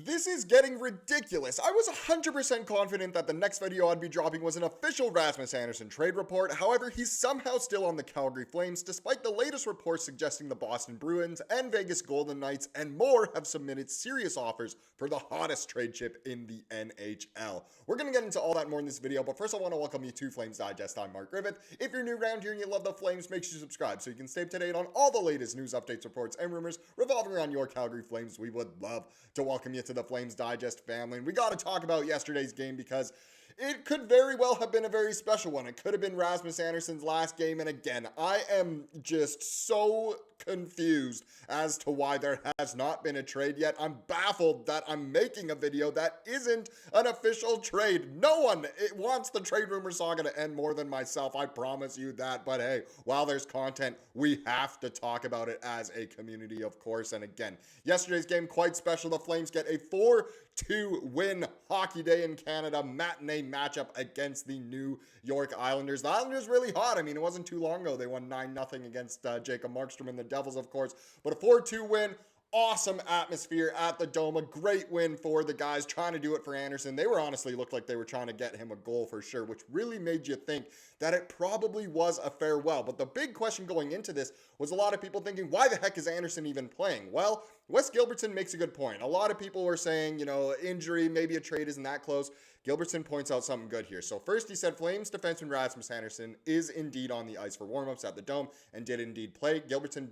This is getting ridiculous. I was 100% confident that the next video I'd be dropping was an official Rasmus Andersson trade report. However, he's somehow still on the Calgary Flames, despite the latest reports suggesting the Boston Bruins and Vegas Golden Knights and more have submitted serious offers for the hottest trade chip in the NHL. We're going to get into all that more in this video, but first I want to welcome you to Flames Digest. I'm Mark Griffith. If you're new around here and you love the Flames, make sure you subscribe so you can stay up to date on all the latest news, updates, reports, and rumors revolving around your Calgary Flames. We would love to welcome you to the Flames Digest family. And we got to talk about yesterday's game because it could very well have been a very special one. It could have been Rasmus Andersson's last game. And again, I am just so confused as to why there has not been a trade yet. I'm baffled that I'm making a video that isn't an official trade. No one wants the trade rumor saga to end more than myself. I promise you that. But hey, while there's content, we have to talk about it as a community, of course. And again, yesterday's game quite special. The Flames get a 4-2 win Hockey Day in Canada matinee matchup against the New York Islanders. The Islanders really hot. I mean, it wasn't too long ago. They won 9-0 against Jacob Markstrom and the Devils, of course. But a 4-2 win. Awesome atmosphere at the Dome. A great win for the guys trying to do it for Andersson. They were honestly looked like they were trying to get him a goal for sure, which really made you think that it probably was a farewell. But the big question going into this was a lot of people thinking, why the heck is Andersson even playing? Well, Wes Gilbertson makes a good point. A lot of people were saying, injury, maybe a trade isn't that close. Gilbertson points out something good here. So first he said Flames defenseman Rasmus Andersson is indeed on the ice for warmups at the Dome and did indeed play. Gilbertson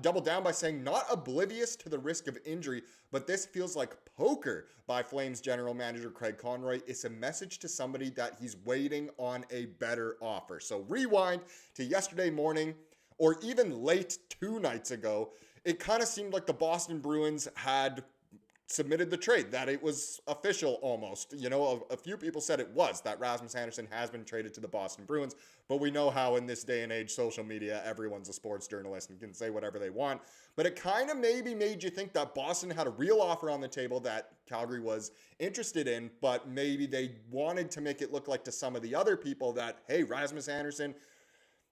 doubled down by saying not oblivious to the risk of injury, but this feels like poker by Flames general manager Craig Conroy. It's a message to somebody that he's waiting on a better offer. So rewind to yesterday morning or even late 2 nights ago, it kind of seemed like the Boston Bruins had submitted the trade, that it was official almost. A few people said it was, that Rasmus Andersson has been traded to the Boston Bruins, but we know how in this day and age, social media, everyone's a sports journalist and can say whatever they want. But it kind of maybe made you think that Boston had a real offer on the table that Calgary was interested in, but maybe they wanted to make it look like to some of the other people that, hey, Rasmus Andersson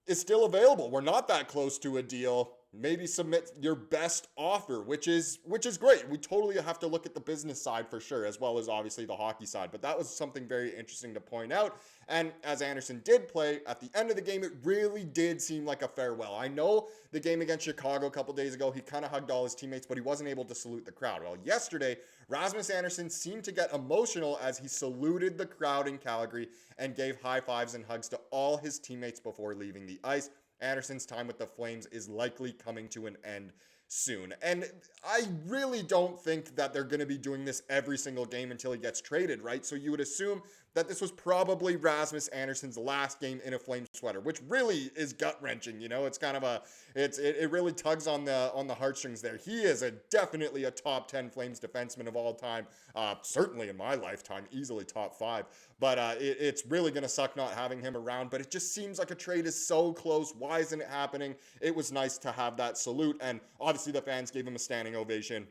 is still available. We're not that close to a deal. Maybe submit your best offer, which is great. We totally have to look at the business side for sure, as well as obviously the hockey side. But that was something very interesting to point out. And as Andersson did play, at the end of the game, it really did seem like a farewell. I know the game against Chicago a couple days ago, he kind of hugged all his teammates, but he wasn't able to salute the crowd. Well, yesterday, Rasmus Andersson seemed to get emotional as he saluted the crowd in Calgary and gave high fives and hugs to all his teammates before leaving the ice. Andersson's time with the Flames is likely coming to an end soon. And I really don't think that they're going to be doing this every single game until he gets traded, right? So you would assume that this was probably Rasmus Andersson's last game in a Flames sweater, which really is gut-wrenching. It's kind of it really tugs on the heartstrings there. He is definitely a top 10 Flames defenseman of all time, certainly in my lifetime, easily top 5. But it's really going to suck not having him around. But it just seems like a trade is so close. Why isn't it happening? It was nice to have that salute, and obviously the fans gave him a standing ovation,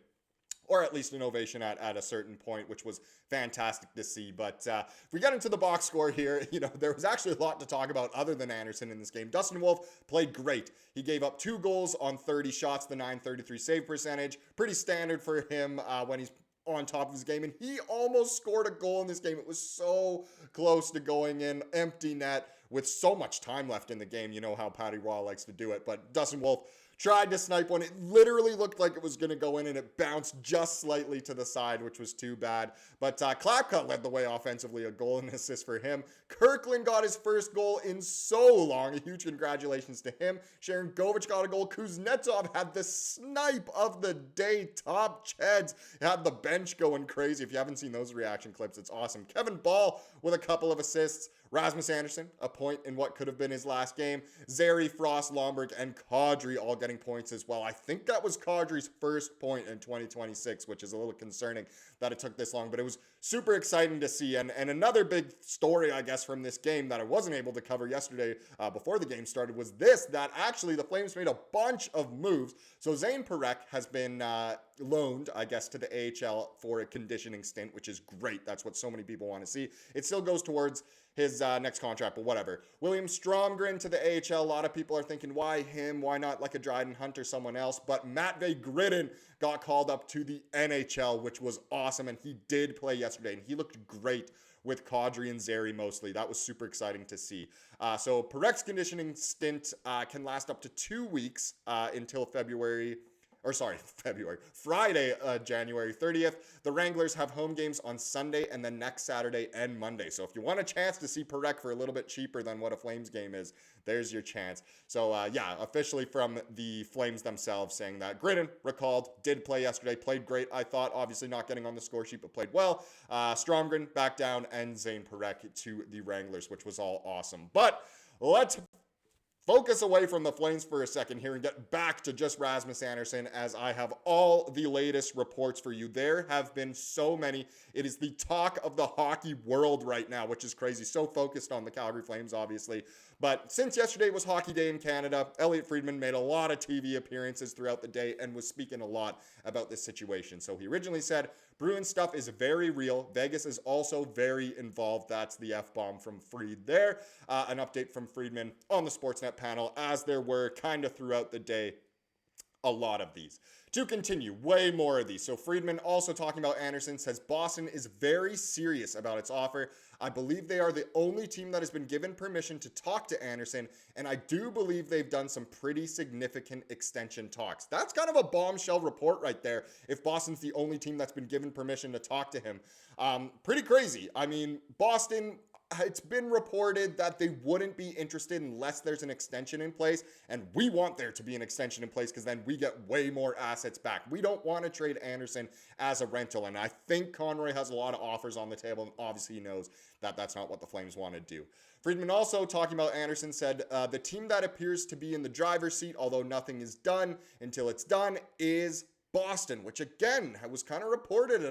or at least an ovation at a certain point, which was fantastic to see. But if we get into the box score here, there was actually a lot to talk about other than Andersson in this game. Dustin Wolf played great. He gave up 2 goals on 30 shots, the .933 save percentage. Pretty standard for him when he's on top of his game, and he almost scored a goal in this game. It was so close to going in, empty net with so much time left in the game. You know how Patty Raw likes to do it, but Dustin Wolf tried to snipe one. It literally looked like it was going to go in, and it bounced just slightly to the side, which was too bad. But Klapka led the way offensively, a goal and assist for him. Kirkland got his first goal in so long. A huge congratulations to him. Sharangovich got a goal. Kuznetsov had the snipe of the day. Top Cheds had the bench going crazy. If you haven't seen those reaction clips, it's awesome. Kevin Ball with a couple of assists. Rasmus Andersson, a point in what could have been his last game. Zary, Frost, Lomberg, and Kadri all getting points as well. I think that was Kadri's first point in 2026, which is a little concerning that it took this long, but it was super exciting to see. And another big story, I guess, from this game that I wasn't able to cover yesterday before the game started was this, that actually the Flames made a bunch of moves. So Zane Parekh has been loaned, I guess, to the AHL for a conditioning stint, which is great. That's what so many people want to see. It still goes towards his next contract, but whatever. William Stromgren to the AHL. A lot of people are thinking, why him? Why not like a Dryden Hunt or someone else? But Matvei Gridin got called up to the NHL, which was awesome, and he did play yesterday, and he looked great with Kadri and Zary mostly. That was super exciting to see. So Parek's conditioning stint can last up to 2 weeks until Friday, January 30th. The Wranglers have home games on Sunday and then next Saturday and Monday. So if you want a chance to see Parek for a little bit cheaper than what a Flames game is, there's your chance. So yeah, officially from the Flames themselves saying that Gridin, recalled, did play yesterday, played great, I thought, obviously not getting on the score sheet, but played well. Stromgren back down and Zane Parek to the Wranglers, which was all awesome. But let's focus away from the Flames for a second here and get back to just Rasmus Andersson, as I have all the latest reports for you. There have been so many. It is the talk of the hockey world right now, which is crazy. So focused on the Calgary Flames, obviously. But since yesterday was Hockey Day in Canada, Elliot Friedman made a lot of TV appearances throughout the day and was speaking a lot about this situation. So he originally said, Bruins stuff is very real. Vegas is also very involved. That's the F-bomb from Fried there. An update from Friedman on the Sportsnet panel, as there were kind of throughout the day a lot of these. To continue, way more of these. So Friedman also talking about Andersson says Boston is very serious about its offer. I believe they are the only team that has been given permission to talk to Andersson, and I do believe they've done some pretty significant extension talks. That's kind of a bombshell report right there, if Boston's the only team that's been given permission to talk to him. Pretty crazy. I mean, Boston, it's been reported that they wouldn't be interested unless there's an extension in place, and we want there to be an extension in place because then we get way more assets back. We don't want to trade Andersson as a rental, and I think Conroy has a lot of offers on the table, and obviously he knows that that's not what the Flames want to do. Friedman also talking about Andersson said, the team that appears to be in the driver's seat, although nothing is done until it's done, is Boston, which again was kind of reported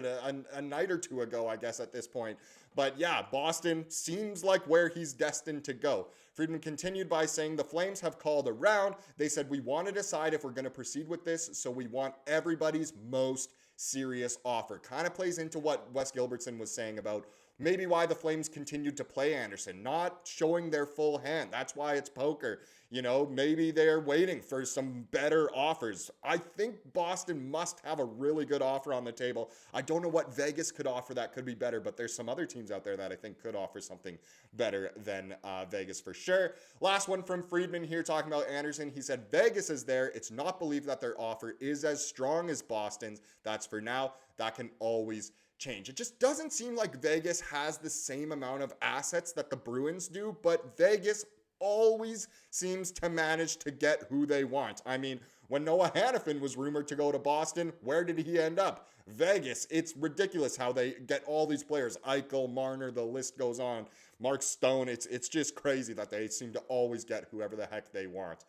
a night or two ago, I guess, at this point. But yeah, Boston seems like where he's destined to go. Friedman continued by saying the Flames have called around. They said, we want to decide if we're going to proceed with this, so we want everybody's most serious offer. Kind of plays into what Wes Gilbertson was saying about maybe why the Flames continued to play Andersson, not showing their full hand. That's why it's poker. You know, maybe they're waiting for some better offers. I think Boston must have a really good offer on the table. I don't know what Vegas could offer that could be better, but there's some other teams out there that I think could offer something better than Vegas for sure. Last one from Friedman here talking about Andersson. He said, Vegas is there. It's not believed that their offer is as strong as Boston's. That's for now. That can always change. It just doesn't seem like Vegas has the same amount of assets that the Bruins do, but Vegas always seems to manage to get who they want. I mean, when Noah Hannafin was rumored to go to Boston, where did he end up? Vegas. It's ridiculous how they get all these players. Eichel, Marner, the list goes on. Mark Stone. It's just crazy that they seem to always get whoever the heck they want.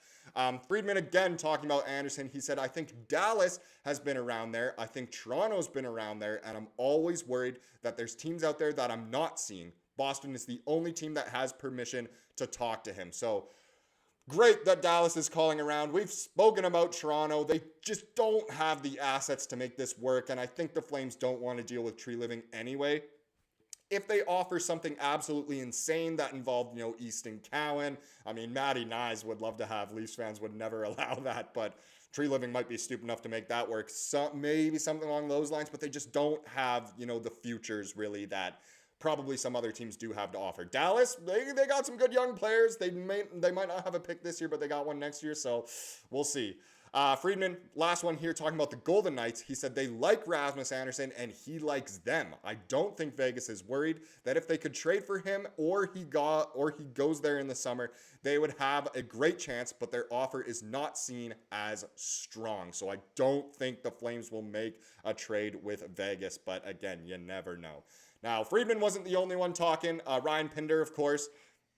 Friedman again talking about Andersson. He said, I think Dallas has been around there. I think Toronto's been around there. And I'm always worried that there's teams out there that I'm not seeing. Boston is the only team that has permission to talk to him. So great that Dallas is calling around. We've spoken about Toronto. They just don't have the assets to make this work. And I think the Flames don't want to deal with Tree Living anyway. If they offer something absolutely insane that involved, Easton Cowan, I mean, Matty Nyes would love to have. Leafs fans would never allow that, but Tree Living might be stupid enough to make that work. So maybe something along those lines, but they just don't have, the futures really that probably some other teams do have to offer. Dallas, they got some good young players. They might not have a pick this year, but they got one next year, so we'll see. Friedman, last one here, talking about the Golden Knights. He said they like Rasmus Andersson and he likes them. I don't think Vegas is worried that if they could trade for him or he goes there in the summer, they would have a great chance, but their offer is not seen as strong. So I don't think the Flames will make a trade with Vegas, but again, you never know. Now, Friedman wasn't the only one talking. Ryan Pinder, of course,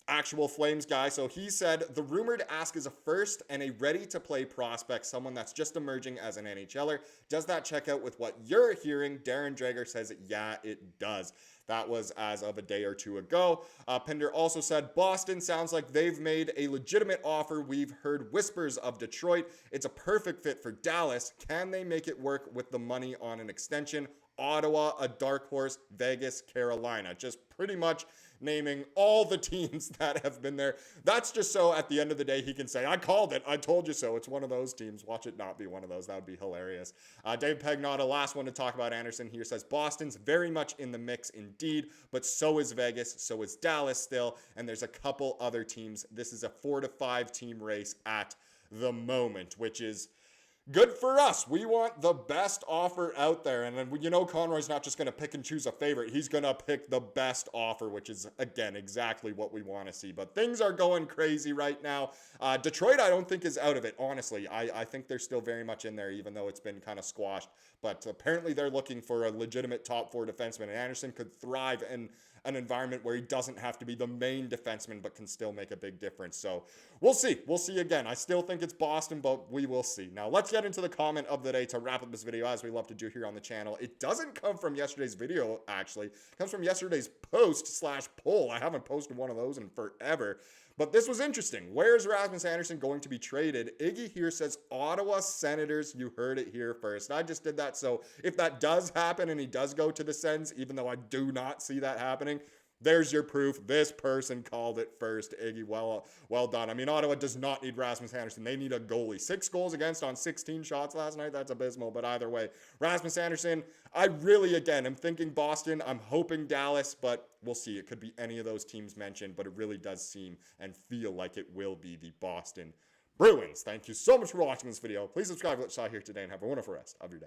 actual Flames guy. So he said, the rumored ask is a first and a ready-to-play prospect, someone that's just emerging as an NHLer. Does that check out with what you're hearing? Darren Dreger says, yeah, it does. That was as of a day or two ago. Pinder also said, Boston sounds like they've made a legitimate offer. We've heard whispers of Detroit. It's a perfect fit for Dallas. Can they make it work with the money on an extension? Ottawa, a dark horse, Vegas, Carolina. Just pretty much naming all the teams that have been there. That's just so at the end of the day he can say, I called it, I told you so. It's one of those teams. Watch it not be one of those. That would be hilarious. Dave Pagnotta, last one to talk about Andersson here, says Boston's very much in the mix indeed, but so is Vegas, so is Dallas still, and there's a couple other teams. This is a 4 to 5 team race at the moment, which is good for us. We want the best offer out there. And then, you know, Conroy's not just going to pick and choose a favorite. He's going to pick the best offer, which is, again, exactly what we want to see. But things are going crazy right now. Detroit, I don't think, is out of it, honestly. I think they're still very much in there, even though it's been kind of squashed. But apparently they're looking for a legitimate top 4 defenseman. And Andersson could thrive in an environment where he doesn't have to be the main defenseman, but can still make a big difference. So we'll see. We'll see again. I still think it's Boston, but we will see. Now let's get into the comment of the day to wrap up this video, as we love to do here on the channel. It doesn't come from yesterday's video, actually. It comes from yesterday's post/poll. I haven't posted one of those in forever. But this was interesting. Where is Rasmus Andersson going to be traded? Iggy here says Ottawa Senators. You heard it here first. I just did that, so if that does happen and he does go to the Sens, even though I do not see that happening, there's your proof. This person called it first. Iggy, well done. I mean, Ottawa does not need Rasmus Andersson. They need a goalie. 6 goals against on 16 shots last night. That's abysmal, but either way. Rasmus Andersson, I really, again, am thinking Boston. I'm hoping Dallas, but we'll see. It could be any of those teams mentioned, but it really does seem and feel like it will be the Boston Bruins. Thank you so much for watching this video. Please subscribe to what you saw here today and have a wonderful rest of your day.